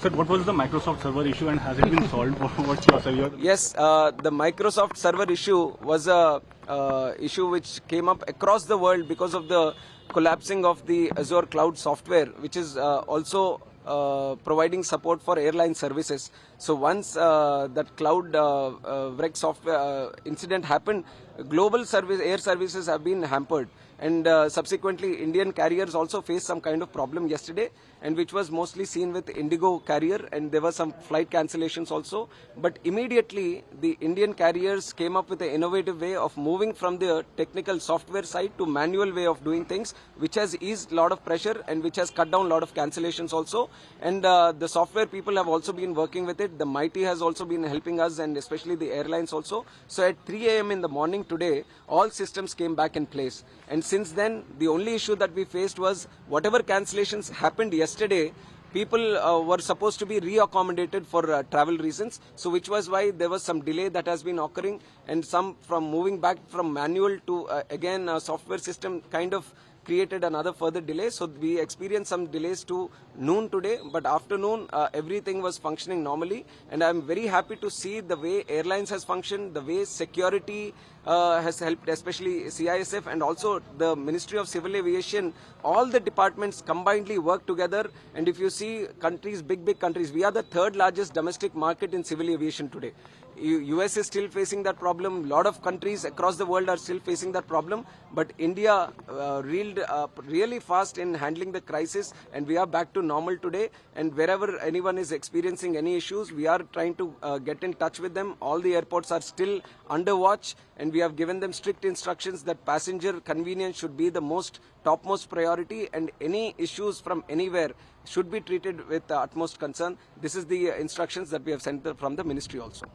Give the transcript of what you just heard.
Sir, what was the Microsoft server issue and has it been solved? What's your sir? Yes, the Microsoft server issue was a issue which came up across the world because of the collapsing of the Azure cloud software, which is also providing support for airline services. So once that cloud wreck software incident happened, global air services have been hampered. And subsequently, Indian carriers also faced some kind of problem yesterday, and which was mostly seen with Indigo carrier, and there were some flight cancellations also. But immediately, the Indian carriers came up with an innovative way of moving from the technical software side to manual way of doing things, which has eased a lot of pressure and which has cut down a lot of cancellations also. And the software people have also been working with it. The Mighty has also been helping us, and especially the airlines also. So at 3 a.m. in the morning today, all systems came back in place. And since then, the only issue that we faced was whatever cancellations happened yesterday, people were supposed to be re-accommodated for travel reasons. So which was why there was some delay that has been occurring, and some from moving back from manual to again a software system kind of created another further delay. So we experienced some delays to noon today, but afternoon everything was functioning normally, and I'm very happy to see the way airlines has functioned, the way security has helped, especially CISF and also the Ministry of Civil Aviation. All the departments combinedly work together, and if you see countries, big countries, we are the third largest domestic market in civil aviation today. US is still facing that problem. A lot of countries across the world are still facing that problem. But India reeled up really fast in handling the crisis, and we are back to normal today. And wherever anyone is experiencing any issues, we are trying to get in touch with them. All the airports are still under watch, and we have given them strict instructions that passenger convenience should be the topmost priority, and any issues from anywhere should be treated with the utmost concern. This is the instructions that we have sent from the ministry also.